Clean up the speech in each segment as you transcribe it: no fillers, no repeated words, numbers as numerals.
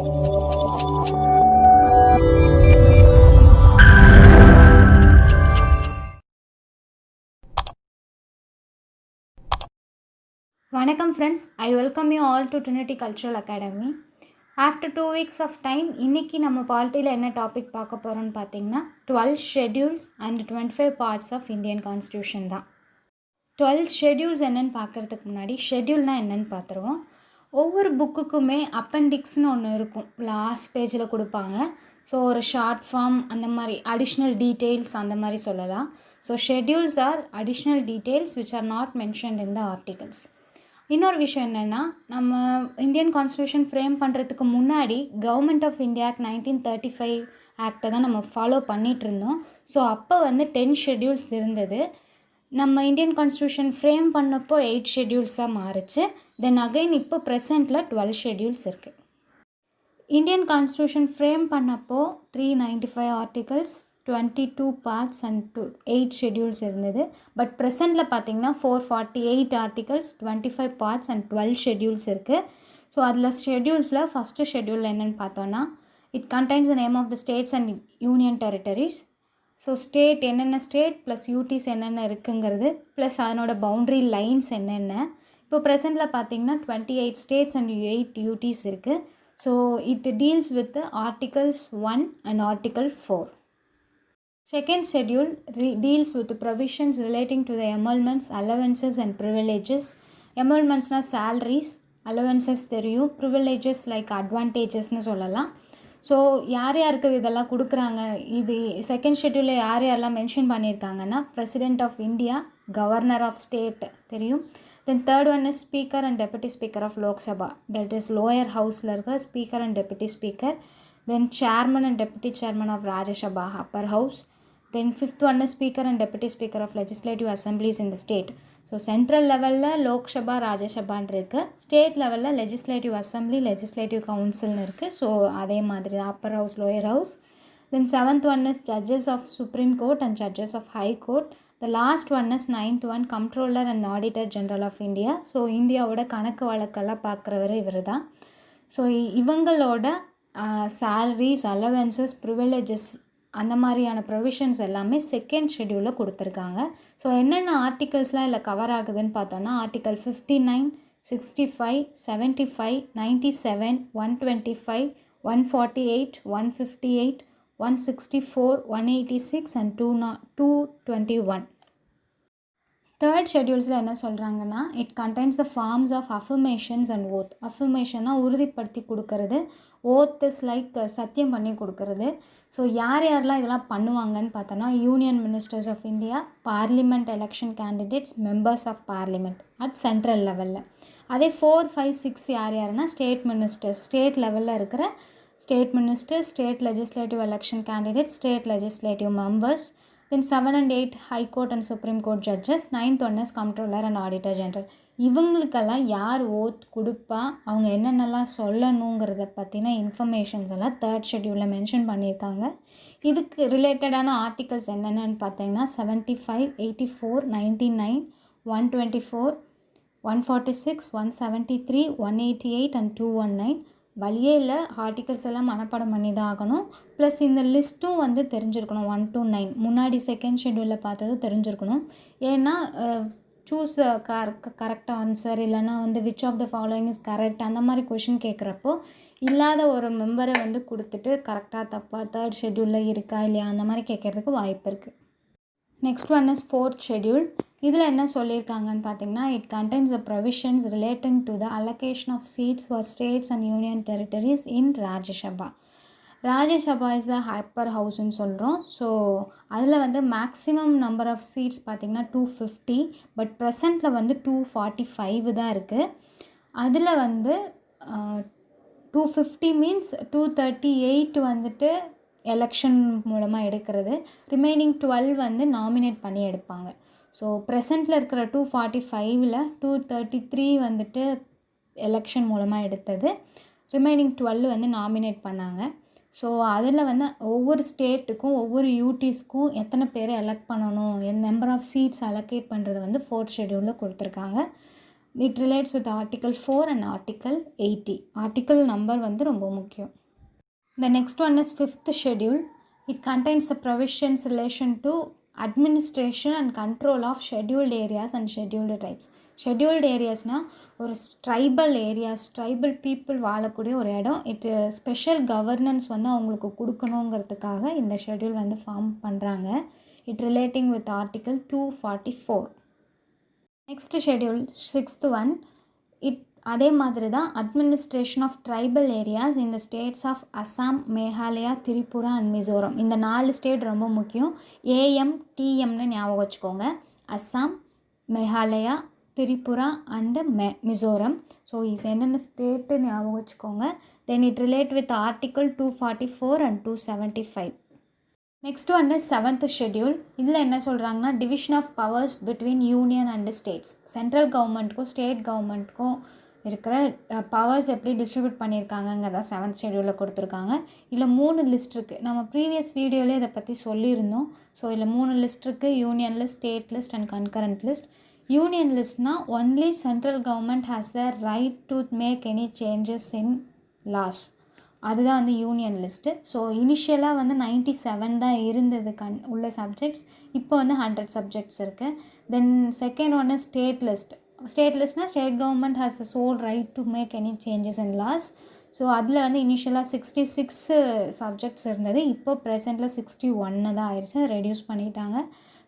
வணக்கம் friends, I welcome you all to Trinity cultural academy. After 2 weeks off time இன்றைக்கி நம்ம பாலிட்டியில் என்ன டாபிக் பார்க்க போகிறோன்னு பார்த்தீங்கன்னா 12 schedules and 25 parts of Indian constitution தான். 12 ஷெட்யூல்ஸ் என்னென்னு பார்க்குறதுக்கு முன்னாடி ஷெட்யூல்னால் என்னென்னு பார்த்துருவோம். ஒவ்வொரு புக்குக்குமே அப்பெண்டிக்ஸ்னு ஒன்று இருக்கும், லாஸ்ட் பேஜில் கொடுப்பாங்க. ஸோ ஒரு ஷார்ட் ஃபார்ம் அந்த மாதிரி அடிஷ்னல் டீட்டெயில்ஸ் அந்த மாதிரி சொல்லலாம். So schedules are additional details which are not mentioned in the articles. இன்னொரு விஷயம் என்னென்னா, நம்ம இந்தியன் கான்ஸ்டியூஷன் ஃப்ரேம் பண்ணுறதுக்கு முன்னாடி கவர்மெண்ட் ஆஃப் இந்தியா ஆக்ட் 1935 ஆக்டை தான் நம்ம ஃபாலோ பண்ணிகிட்டு இருந்தோம். ஸோ அப்போ வந்து 10 ஷெட்யூல்ஸ் இருந்தது. நம்ம இந்தியன் கான்ஸ்டியூஷன் ஃப்ரேம் பண்ணப்போ 8 ஷெட்யூல்ஸாக மாறுச்சு. தென் அகைன் இப்போ ப்ரெசென்ட்டில் 12 ஷெட்யூல்ஸ் இருக்குது. இந்தியன் கான்ஸ்டியூஷன் ஃப்ரேம் பண்ணப்போ 395 ஆர்டிகல்ஸ், 22 பார்ட்ஸ் அண்ட் 8 ஷெட்யூல்ஸ் இருந்தது. பட் ப்ரெசென்ட்டில் பார்த்திங்கன்னா 448 ஆர்டிகல்ஸ், 25 பார்ட்ஸ் அண்ட் 12 ஷெட்யூல்ஸ் இருக்குது. ஸோ அதில் ஷெட்யூல்ஸில் ஃபஸ்ட்டு ஷெட்யூல் என்னென்னு பார்த்தோன்னா, it contains the name of the states and union territories. So state என்னென்ன ஸ்டேட் ப்ளஸ் யூடிஸ் என்னென்ன இருக்குங்கிறது, ப்ளஸ் அதனோட பவுண்ட்ரி லைன்ஸ் என்னென்ன. இப்போ ப்ரெசென்ட்டில் பார்த்திங்கன்னா 28 ஸ்டேட்ஸ் அண்ட் 8 யூடிஸ் இருக்குது. So it deals with articles 1 and article 4. Second schedule deals with the provisions relating to the emoluments, allowances and privileges. Emolumentsனா salaries, allowances தெரியும், privileges like advantagesனு சொல்லலாம். So யார் யாருக்கு இதெல்லாம் கொடுக்குறாங்க, இது செகண்ட் ஷெட்யூலில் யார் யாரெல்லாம் மென்ஷன் பண்ணியிருக்காங்கன்னா, president of India, governor of state தெரியும். Then third one is speaker and deputy speaker of Lok Sabha, that is lower ஹவுஸில் இருக்கிற speaker and deputy speaker. Then chairman and deputy chairman of Rajya Sabha, upper house. Then fifth one is speaker and deputy speaker of legislative assemblies in the state. So central லெவலில் லோக்சபா ராஜ்யசபான்னு இருக்குது, state லெவலில் legislative assembly, legislative கவுன்சில்னு இருக்குது. So அதே மாதிரி தான் upper house, lower house. Then seventh one is judges of supreme court and judges of high court. The last one is ninth one comptroller and auditor general of India. So இந்தியாவோட கணக்கு வழக்கெல்லாம் பார்க்குறவர் இவர் தான். So இவங்களோட salaries, allowances, privileges அந்த மாதிரியான provisions எல்லாமே second ஷெட்யூலில் கொடுத்துருக்காங்க. ஸோ என்னென்ன ஆர்டிகல்ஸ்லாம் இல்லை கவர் ஆகுதுன்னு பார்த்தோன்னா, ஆர்டிகல் 59, 65, 75, 97, 125, 148, 158, 164, 186 அண்ட் 221. தேர்ட் ஷெட்யூல்ஸில் என்ன சொல்கிறாங்கன்னா, it contains the forms of affirmations and oath. அஃபர்மேஷனாக உறுதிப்படுத்தி கொடுக்கறது, ஓத் இஸ் லைக் சத்தியம் பண்ணி கொடுக்கறது. ஸோ யார் யாரெல்லாம் இதெல்லாம் பண்ணுவாங்கன்னு பார்த்தோன்னா, union ministers of India, parliament election candidates, members of parliament at central லெவலில். அதே 4, 5, 6 யாருன்னா ஸ்டேட் மினிஸ்டர்ஸ், ஸ்டேட் லெவலில் இருக்கிற state ministers, state legislative election candidates, state legislative members. Then 7 and 8 High Court and Supreme Court judges. 9th one is Comptroller and Auditor General. இவங்களுக்கெல்லாம் யார் oath கொடுப்பா, அவங்க என்னென்னலாம் சொல்லணுங்கிறத பற்றின இன்ஃபர்மேஷன்ஸ் எல்லாம் தேர்ட் ஷெட்யூலில் மென்ஷன் பண்ணியிருக்காங்க. இதுக்கு ரிலேட்டடான ஆர்டிகல்ஸ் என்னென்னு பார்த்தீங்கன்னா 75, 84, 99, 124, 146, 173, 188 and 219. வழியே இல்லை, ஆர்டிகல்ஸ் எல்லாம் மனப்பாடம் பண்ணி தான் ஆகணும். ப்ளஸ் இந்த லிஸ்ட்டும் வந்து தெரிஞ்சிருக்கணும். 1 to 9 முன்னாடி செகண்ட் ஷெட்யூலில் பார்த்ததும் தெரிஞ்சிருக்கணும். ஏன்னா சூஸ் கரெக்ட் ஆன்சர், இல்லைனா வந்து which of the following is correct அந்த மாதிரி கொஷின் கேட்குறப்போ இல்லாத ஒரு மெம்பரை வந்து கொடுத்துட்டு கரெக்டாக தப்பாக தேர்ட் ஷெட்யூலில் இருக்கா இல்லையா அந்த மாதிரி கேட்குறதுக்கு வாய்ப்பு இருக்குது. Next one is fourth schedule. இதில் என்ன சொல்லியிருக்காங்கன்னு பார்த்தீங்கன்னா, it contains the provisions relating to the allocation of seats for states and union territories in Rajya Sabha. Rajya Sabha is the upper ஹவுஸ்ன்னு சொல்கிறோம். ஸோ அதில் வந்து மேக்ஸிமம் நம்பர் ஆஃப் சீட்ஸ் பார்த்திங்கன்னா 250, பட் ப்ரெசண்ட்டில் வந்து 245 தான் இருக்குது. அதில் வந்து 250 மீன்ஸ் 238 வந்துட்டு எலெக்ஷன் மூலமாக எடுக்கிறது, ரிமைனிங் 12 வந்து நாமினேட் பண்ணி எடுப்பாங்க. ஸோ ப்ரெசண்ட்டில் இருக்கிற 245ல் 233 வந்துட்டு எலெக்ஷன் மூலமாக எடுத்தது, ரிமைனிங் 12 வந்து நாமினேட் பண்ணாங்க. ஸோ அதில் வந்து ஒவ்வொரு ஸ்டேட்டுக்கும் ஒவ்வொரு யூடிஸ்க்கும் எத்தனை பேரை எலெக்ட் பண்ணணும், நம்பர் ஆஃப் சீட்ஸ் அலோகேட் பண்ணுறது வந்து ஃபோர்த் ஷெட்யூலில் கொடுத்துருக்காங்க. It relates with Article 4 and Article 80. Article number வந்து ரொம்ப முக்கியம். The next one is 5th schedule. It contains the provisions relation to administration and control of scheduled areas and scheduled tribes. Scheduled areasனால் ஒரு tribal areas, tribal people வாழக்கூடிய ஒரு இடம். Special governance வந்து அவங்களுக்கு கொடுக்கணுங்கிறதுக்காக இந்த ஷெட்யூல் வந்து ஃபார்ம் பண்ணுறாங்க. It relating with article 244. Next schedule 6th one. அதே மாதிரி தான் அட்மினிஸ்ட்ரேஷன் ஆஃப் ட்ரைபல் ஏரியாஸ் இந்த states of Assam, Meghalaya, Tripura and Mizoram. இந்த 4 ஸ்டேட் ரொம்ப முக்கியம். ஏஎம் டிஎம்னு ஞாபகம் வச்சுக்கோங்க. அசாம், மேகாலயா, திரிபுரா அண்டு மிசோரம். ஸோ இது என்னென்ன ஸ்டேட்டு ஞாபகம் வச்சுக்கோங்க. Then it relate with article 244 and 275. Next one is 7th schedule. இதில் என்ன சொல்கிறாங்கன்னா division of powers between union and states. Central கவர்மெண்ட்டுக்கும் state கவர்மெண்ட்டுக்கும் இருக்கிற பவர்ஸ் எப்படி டிஸ்ட்ரிபியூட் பண்ணியிருக்காங்கங்கிறத 7th ஷெட்யூலில் கொடுத்துருக்காங்க. இதில் 3 லிஸ்ட் இருக்குது. நம்ம ப்ரீவியஸ் வீடியோவிலே இதை பற்றி சொல்லியிருந்தோம். ஸோ இதில் 3 லிஸ்ட் இருக்குது. Union list, state list and concurrent list. Union லிஸ்ட்னால் only central government has the right to make any changes in laws. அதுதான் வந்து யூனியன் லிஸ்ட்டு. ஸோ இனிஷியலாக வந்து 97 தான் இருந்தது உள்ள சப்ஜெக்ட்ஸ். இப்போ வந்து 100 சப்ஜெக்ட்ஸ் இருக்குது. Then second one is state list. State லிஸ்ட்னால் state government has the sole right to make any changes in laws. So அதில் வந்து இனிஷியலாக 66 சப்ஜெக்ட்ஸ் இருந்தது. இப்போ ப்ரெசென்ட்டில் 61 தான் ஆயிடுச்சு, ரெடியூஸ் பண்ணிட்டாங்க.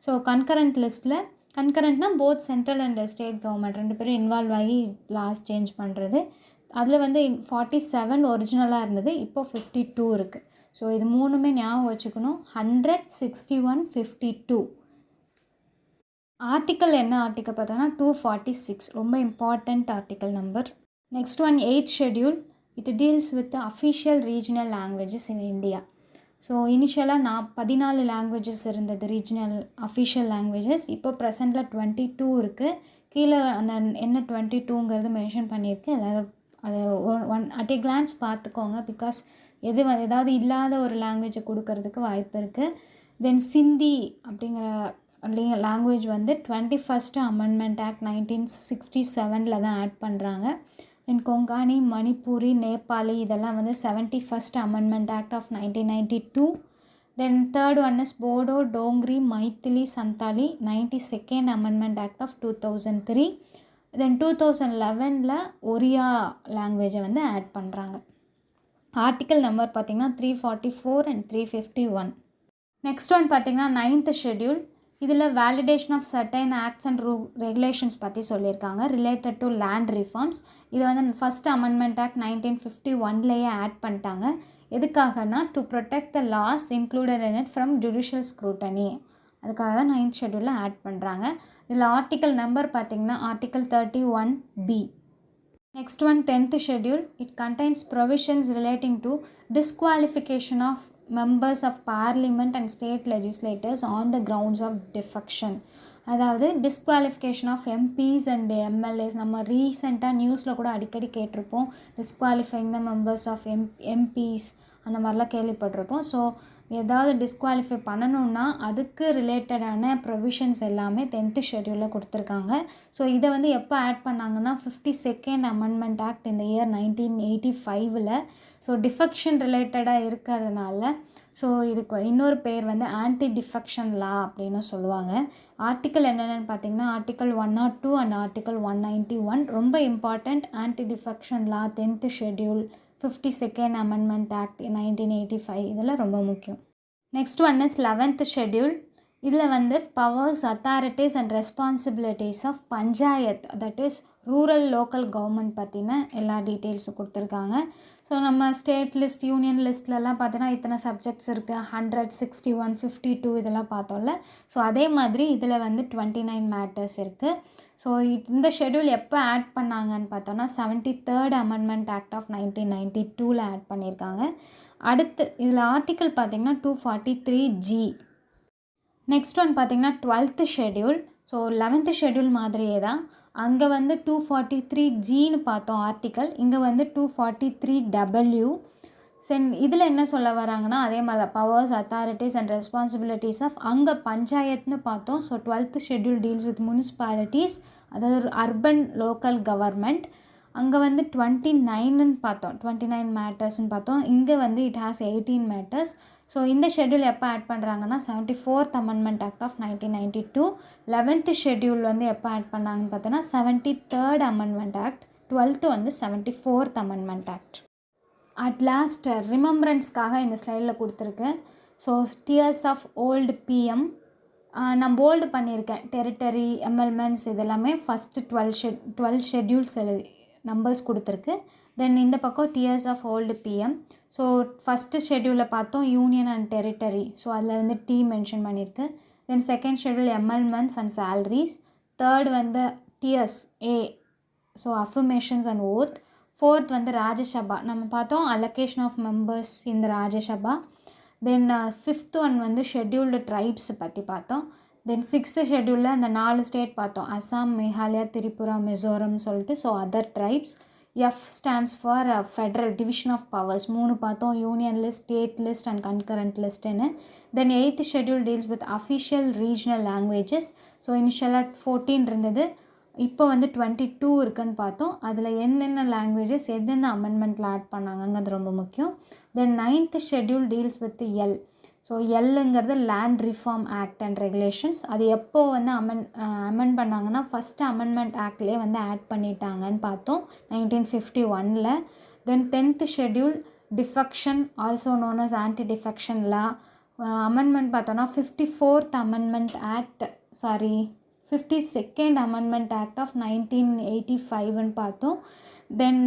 ஸோ கன்கரண்ட் லிஸ்ட்டில், கன்கரண்ட்னால் both central and state government 2 பேரும் இன்வால்வ் ஆகி லாஸ் சேஞ்ச் பண்ணுறது. அதில் வந்து 47 ஒரிஜினலாக இருந்தது, இப்போ 52 இருக்குது. ஸோ இது 3மே ஞாபகம் வச்சுக்கணும். 100, 61, 52. ஆர்டிக்கல் என்ன ஆர்டிக்கல் பார்த்தோன்னா 246, ரொம்ப important article number. Next one 8th schedule. It deals with official regional languages in India. So இனிஷியலாக 14 லாங்குவேஜஸ் இருந்தது, ரீஜனல் அஃபிஷியல் லாங்குவேஜஸ். இப்போ ப்ரெசென்ட்டில் 22 இருக்குது. கீழே அந்த என்ன 22ங்கிறது மென்ஷன் பண்ணியிருக்கு. எல்லோரும் அதை அட் ஏ கிளான்ஸ் பார்த்துக்கோங்க. பிகாஸ் ஏதாவது இல்லாத ஒரு லாங்குவேஜை கொடுக்கறதுக்கு வாய்ப்பு இருக்குது. தென் சிந்தி அப்படிங்கிற லாங்குவேஜ் வந்து 21st அமெண்ட்மெண்ட் ஆக்ட் 1967 தான் ஆட் பண்ணுறாங்க. தென் கொங்கானி, மணிப்பூரி, நேபாளி இதெல்லாம் வந்து 71st amendment act of 1992. Then third one is Bodo, Dogri, Maithili, Santali 92nd amendment act of 2003. Then 2011 Oriya லாங்குவேஜை வந்து ஆட் பண்ணுறாங்க. ஆர்டிக்கல் நம்பர் பார்த்திங்கன்னா 344 அண்ட் 351. நெக்ஸ்ட் ஒன் பார்த்திங்கன்னா 9th ஷெட்யூல். இதில் validation of certain acts and regulations பற்றி சொல்லியிருக்காங்க ரிலேட்டட் டு லேண்ட் ரிஃபார்ம்ஸ். இது வந்து ஃபஸ்ட் அமெண்ட்மெண்ட் ஆக்ட் 1951 ஆட் பண்ணிட்டாங்க. எதுக்காகனா to protect the laws included in it from judicial scrutiny. அதுக்காக தான் 9th ஷெட்யூலில் ஆட் பண்ணுறாங்க. இதில் ஆர்டிக்கல் நம்பர் பார்த்திங்கன்னா article 31B. Next one 10th schedule. It contains provisions relating to disqualification of members of parliament and state legislators on the grounds of defection. அதாவது disqualification of MPs and MLAs. நம்ம ரீசெண்டாக நியூஸில் கூட அடிக்கடி கேட்டிருப்போம், disqualifying the members of MPs அந்த மாதிரிலாம் கேள்விப்பட்டிருப்போம். ஸோ ஏதாவது டிஸ்குவாலிஃபை பண்ணணுன்னா அதுக்கு ரிலேட்டடான ப்ரொவிஷன்ஸ் எல்லாமே 10th ஷெட்யூலில் கொடுத்துருக்காங்க. ஸோ இதை வந்து எப்போ ஆட் பண்ணாங்கன்னா 52nd அமெண்ட்மெண்ட் ஆக்ட் இந்த இயர் 1985. ஸோ டிஃபெக்ஷன் ரிலேட்டடாக இருக்கிறதுனால ஸோ இதுக்கு இன்னொரு பேர் வந்து ஆன்டி டிஃபெக்ஷன் லா அப்படின்னு சொல்லுவாங்க. ஆர்டிக்கல் என்னென்னு பார்த்தீங்கன்னா ஆர்டிக்கல் 102 அண்ட் ஆர்டிக்கல் 191 ரொம்ப important. Anti defection law 10th schedule, 52nd amendment act 1985 இதெல்லாம் ரொம்ப முக்கியம். Next one is 11th schedule. இதில் வந்து powers, authorities and responsibilities of panchayat, that is rural local government பற்றின எல்லா டீட்டெயில்ஸும் கொடுத்துருக்காங்க. ஸோ நம்ம ஸ்டேட் லிஸ்ட், யூனியன் லிஸ்ட்லலாம் பார்த்தோன்னா இத்தனை சப்ஜெக்ட்ஸ் இருக்குது, 100, 61, 52 இதெல்லாம் பார்த்தோம்ல. ஸோ அதே மாதிரி இதில் வந்து 29 மேட்டர்ஸ் இருக்குது. ஸோ இந்த ஷெட்யூல் எப்போ ஆட் பண்ணாங்கன்னு பார்த்தோன்னா 73rd amendment act of 1992 add பண்ணியிருக்காங்க. அடுத்து இதில் ஆர்டிக்கல் பார்த்திங்கன்னா 243G. நெக்ஸ்ட் ஒன் பார்த்திங்கன்னா 12th schedule. So 11th schedule மாதிரியே தான். அங்கே வந்து 243Gன்னு பார்த்தோம் ஆர்டிக்கல், இங்கே வந்து 243W. இதில் என்ன சொல்ல வராங்கன்னா அதே மாதிரி தான் powers authorities and responsibilities of அங்கே பஞ்சாயத்துன்னு பார்த்தோம். So 12th schedule deals with municipalities, அதாவது ஒரு அர்பன் லோக்கல் கவர்மெண்ட். அங்கே வந்து 29ன்னு பார்த்தோம், 29 மேட்டர்ஸ்ன்னு பார்த்தோம். இங்கே வந்து இட் ஹாஸ் 18 மேட்டர்ஸ். ஸோ இந்த ஷெட்யூல் எப்போ ஆட் பண்ணுறாங்கன்னா 74th amendment act of 1992. 11th schedule வந்து எப்போ ஆட் பண்ணாங்கன்னு பார்த்தோன்னா 73rd அமெண்ட்மெண்ட் ஆக்ட். 12th வந்து 74th amendment act. At last ரிமெம்பரன்ஸ்க்காக இந்த ஸ்லைடில் கொடுத்துருக்கேன். So tears of old PM நான் போல்டு பண்ணியிருக்கேன். டெரிட்டரி எம்எல்மெண்ட்ஸ் இதெல்லாமே ஃபஸ்ட்டு 12 ஷெட்யூல்ஸ் நம்பர்ஸ் கொடுத்துருக்கு. தென் இந்த பக்கம் tears of old PM. So first ஷெட்யூலில் பார்த்தோம் யூனியன் அண்ட் டெரிட்டரி. ஸோ அதில் வந்து டி மென்ஷன் பண்ணியிருக்கு. Then second schedule emoluments and salaries. Third வந்து tears A, so affirmations and oath. Fourth வந்து ராஜ்யசபா, நம்ம பார்த்தோம் அலோகேஷன் ஆஃப் மெம்பர்ஸ் இந்த ராஜ்யசபா. தென் ஃபிஃப்த் ஒன் வந்து ஷெட்யூல்டு ட்ரைப்ஸ் பற்றி பார்த்தோம். தென் 6th ஷெட்யூலில் அந்த 4 ஸ்டேட் பார்த்தோம், அசாம், மேகாலயா, திரிபுரா, மிசோரம் சொல்லிட்டு. So other tribes. F stands for federal division of powers. 3 பார்த்தோம், union list, state list and concurrent லிஸ்ட்டுன்னு. Then 8th schedule deals with official regional languages. So இனிஷியலாக 14 இருந்தது, இப்போ வந்து 22 இருக்குன்னு பார்த்தோம். அதில் என்னென்ன லாங்குவேஜஸ் எந்தெந்த அமெண்ட்மெண்ட்டில் ஆட் பண்ணாங்கங்கிறது ரொம்ப முக்கியம். Then 9th schedule deals with L. So எல்லுங்கிறது land reform act and regulations. அது எப்போ வந்து அமெண்ட் பண்ணாங்கன்னா ஃபஸ்ட்டு அமெண்ட்மெண்ட் ஆக்ட்லேயே வந்து ஆட் பண்ணிட்டாங்கன்னு பார்த்தோம் 1951ல். Then 10th schedule defection, also known as anti defection law. Amendment பார்த்தோன்னா 54th amendment act, 52nd amendment act of 1985ன்னு பார்த்தோம். தென்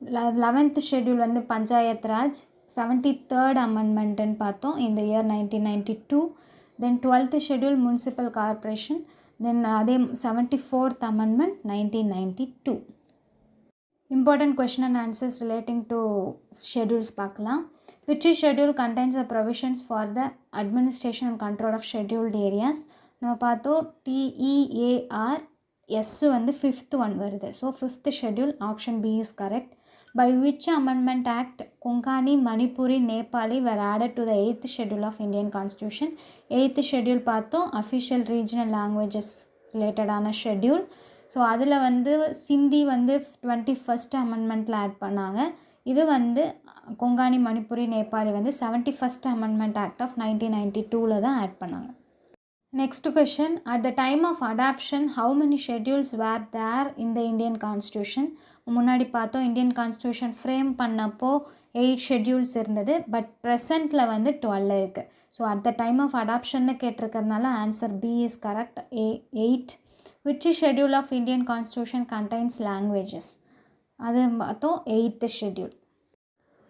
11th ஷெட்யூல் வந்து பஞ்சாயத் ராஜ், 73rd அமெண்ட்மெண்ட்டுன்னு பார்த்தோம் இந்த இயர் 1992. தென் 12th ஷெட்யூல் முனிசிபல் கார்பரேஷன். தென் அதே 74th amendment 1992. Important question and answers relating to schedules பார்க்கலாம். Which schedule contains the provisions for the administration and control of scheduled areas? நம்ம பார்த்தோம் TEARS வந்து 5th one வருது. So 5th schedule option B is correct. By which amendment act Konkani, Manipuri, Nepali were added to the 8th schedule of Indian Constitution? 8th schedule பார்த்தோம் official regional languages related ஆன schedule. So அதில் வந்து சிந்தி வந்து 21st அமெண்ட்மெண்ட்டில் add பண்ணாங்க. இது வந்து கொங்கானி, மணிப்புரி, நேபாளி வந்து 71st அமெண்ட்மெண்ட் ஆக்ட் ஆஃப் 1992 தான் ஆட் பண்ணாங்க. Next question, at the time of adoption how many schedules were there in the Indian Constitution? முன்னாடி பார்த்தோம் இந்தியன் கான்ஸ்டியூஷன் ஃப்ரேம் பண்ணப்போ 8 ஷெட்யூல்ஸ் இருந்தது, பட் ப்ரெசண்ட்டில் வந்து 12 இருக்குது. So at the time of அடாப்ஷன்னு கேட்டிருக்கிறதுனால answer B is correct, 8. Which schedule of Indian Constitution contains languages? அது பார்த்தோம் 8th schedule.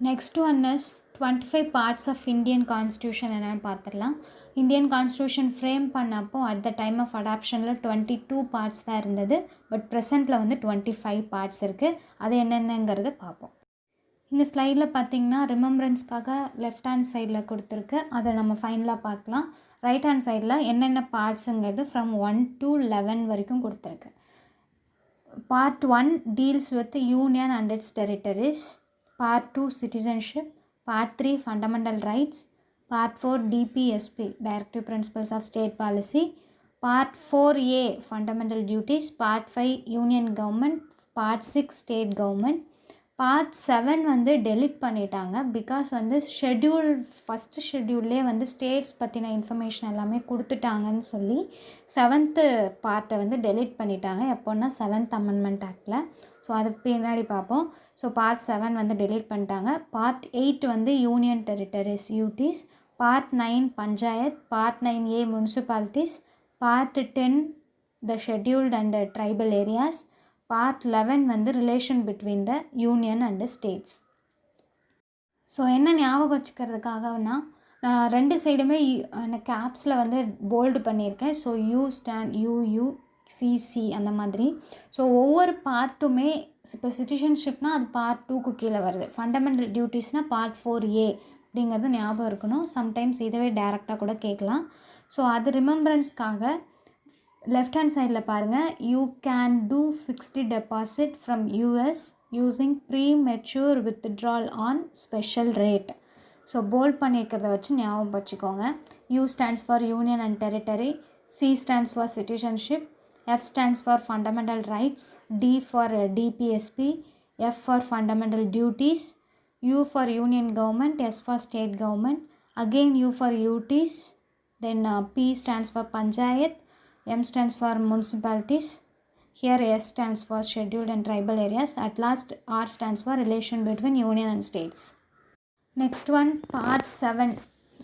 Next one is 25 parts of Indian constitution என்னென்னு பார்த்துடலாம். இந்தியன் கான்ஸ்டியூஷன் ஃப்ரேம் பண்ணப்போ அட் த டைம் ஆஃப் அடாப்ஷனில் 22 parts தான் இருந்தது, பட் ப்ரெசண்ட்டில் வந்து 25 பார்ட்ஸ் இருக்குது. அது என்னென்னங்கிறத பார்ப்போம். இந்த ஸ்லைடில் பார்த்திங்கன்னா ரிமெம்பரன்ஸ்க்காக லெஃப்ட் ஹேண்ட் சைடில் கொடுத்துருக்கு, அதை நம்ம ஃபைனலாக பார்க்கலாம். ரைட் ஹேண்ட் சைடில் என்னென்ன பார்ட்ஸுங்கிறது ஃப்ரம் 1 to 11 வரைக்கும் கொடுத்துருக்கு. Part 1 deals with union and its territories. Part 2 citizenship. Part 3 fundamental rights. Part 4 DPSP Directive Principles of State Policy. Part 4A fundamental duties. Part 5 union government. Part 6 state government. Part 7 வந்து delete பண்ணிட்டாங்க, because வந்து schedule first ஷெட்யூல்லே வந்து states பற்றின information எல்லாமே கொடுத்துட்டாங்கன்னு சொல்லி 7th பார்ட்டை வந்து delete பண்ணிட்டாங்க. எப்போன்னா 7th அமெண்ட்மெண்ட் ஆக்டில். ஸோ அது பின்னாடி பார்ப்போம். ஸோ பார்ட் 7 வந்து டெலிட் பண்ணிட்டாங்க. பார்ட் 8 வந்து union territories UTs. Part 9 panchayat. Part 9A municipalities. Part 10 the scheduled and tribal areas. Part 11 வந்து relation between the union and states. So என்ன ஞாபகம் வச்சுக்கிறதுக்காகனா நான் 2 சைடுமே கேப்ஸில் வந்து போல்டு பண்ணியிருக்கேன். ஸோ UUCC அந்த மாதிரி. ஸோ ஒவ்வொரு பார்ட்டுமே இப்போ சிட்டிசன்ஷிப்னால் அது பார்ட் 2க்கு கீழே வருது. ஃபண்டமெண்டல் டியூட்டிஸ்னால் பார்ட் 4A அப்படிங்கிறது ஞாபகம் இருக்கணும். சம்டைம்ஸ் இதுவே டைரெக்டாக கூட கேட்கலாம். ஸோ அது ரிமெம்பரன்ஸ்க்காக லெஃப்ட் ஹேண்ட் சைடில் பாருங்கள், you can do fixed deposit from US, using premature withdrawal on special rate. So bold பண்ணியிருக்கிறத வச்சு ஞாபகம் வச்சுக்கோங்க. U stands for Union and Territory, C stands for Citizenship, F stands for Fundamental Rights, D for DPSP, F for Fundamental Duties, U for Union Government, S for State Government, again U for UTs, then P stands for Panchayat, M stands for Municipalities, here S stands for Scheduled and Tribal Areas, at last R stands for Relation between Union and States. Next one, Part 7.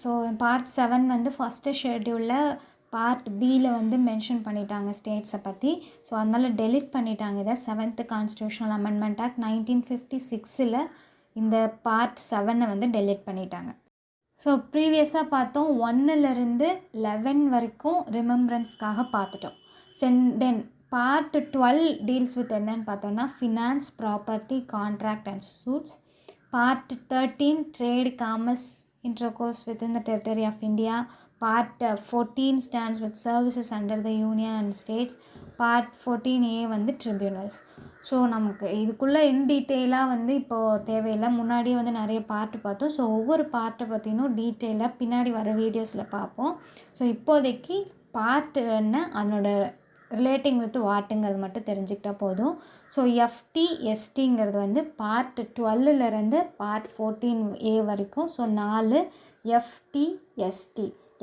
So Part 7 வந்து first ஷெட்யூலில் Part Bயில் வந்து mention பண்ணிட்டாங்க ஸ்டேட்ஸை பற்றி. So அதனால் delete பண்ணிட்டாங்க இதை. 7th constitutional amendment act 1956 இந்த Part 7 வந்து delete பண்ணிட்டாங்க. ஸோ ப்ரீவியஸாக பார்த்தோம் 1லேருந்து 11 வரைக்கும் ரிமெம்பரன்ஸ்க்காக பார்த்துட்டோம். தென் Part 12 டீல்ஸ் வித் என்னன்னு பார்த்தோம்னா finance, property, contract and suits. Part 13 trade, commerce, intercourse within the territory of India. Part 14 stands with services under the union and states. Part 14A வந்து tribunals. So நமக்கு இதுக்குள்ளே இன் டீட்டெயிலாக வந்து இப்போது தேவையில்லை, முன்னாடியே வந்து நிறைய பார்ட்டு பார்த்தோம். ஸோ ஒவ்வொரு பார்ட்டை பற்றினும் டீட்டெயிலாக பின்னாடி வர வீடியோஸில் பார்ப்போம். ஸோ இப்போதைக்கு பார்ட் என்ன, அதனோட ரிலேட்டிங் வித் வாட்டுங்கிறது மட்டும் தெரிஞ்சுக்கிட்டால் போதும். ஸோ FTSTங்கிறது வந்து Part 12லேருந்து Part 14A வரைக்கும். So 4 FTST.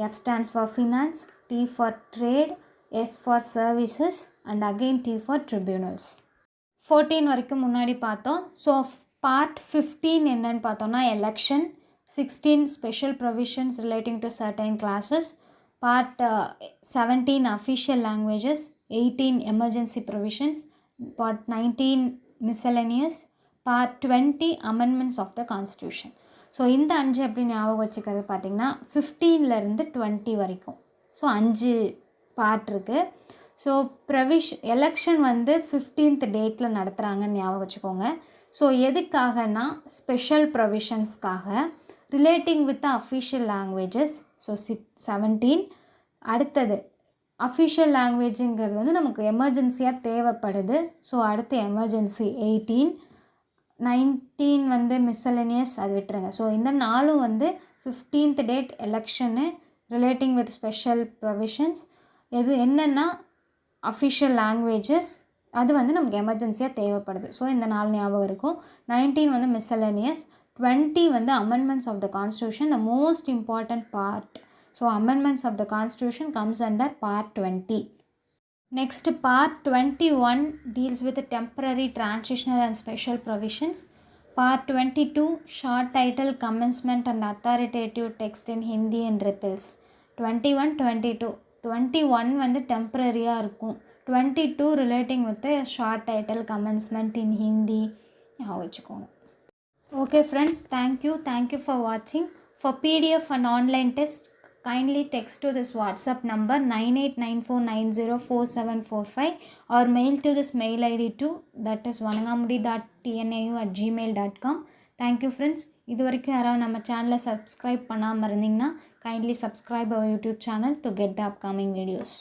F stands for finance, T for trade, S for services and again T for tribunals. 14 வரைக்கும் முன்னாடி பார்த்தோம். ஸோ Part 15 என்னன்னு பார்த்தோம்னா election, 16 special provisions relating to certain classes, Part 17 official languages, 18 emergency provisions, Part 19 miscellaneous, Part 20 amendments of the constitution. So இந்த 5 எப்படி ஞாபகம் வச்சுக்கிறது பார்த்திங்கன்னா 15லேருந்து 20 வரைக்கும். ஸோ 5 பார்ட் இருக்குது. ஸோ எலெக்ஷன் வந்து 15th டேட்டில் நடத்துகிறாங்கன்னு ஞாபகம் வச்சுக்கோங்க. ஸோ எதுக்காகனா ஸ்பெஷல் ப்ரொவிஷன்ஸ்க்காக. Relating with the official languages. So 17. அடுத்தது அஃபிஷியல் லாங்குவேஜுங்கிறது வந்து நமக்கு எமர்ஜென்சியாக தேவைப்படுது. ஸோ அடுத்து எமர்ஜென்சி 18. 19 வந்து மிஸ்சலேனியஸ், அது விட்டுருங்க. ஸோ இந்த 4 வந்து 15th date election, relating with special provisions, எது என்னென்னா அஃபிஷியல் லாங்குவேஜஸ், அது வந்து நமக்கு எமர்ஜென்சியாக தேவைப்படுது. ஸோ இந்த 4 ஞாபகம் இருக்கும். 19 வந்து மிஸ்சலேனியஸ். 20 வந்து amendments of the constitution, the most important part. So amendments of the constitution comes under Part 20. Next, Part 21 deals with the temporary, transitional and special provisions. Part 22 short title, commencement and authoritative text in Hindi and ripples. 21, 22. 21 வந்து டெம்பரரியாக இருக்கும். 22 relating with the short title, commencement in Hindi வச்சுக்கோங்க. Okay friends, thank you for watching. For PDF and online test, kindly text to this WhatsApp number 9894904745 or mail to this mail ID too, that is vanangamudi.tnau@gmail.com. Thank you friends. இது வரைக்கும் யாராவது நம்ம சேனலை subscribe பண்ணாமல் இருந்தீங்கன்னா kindly subscribe our YouTube channel to get the upcoming videos.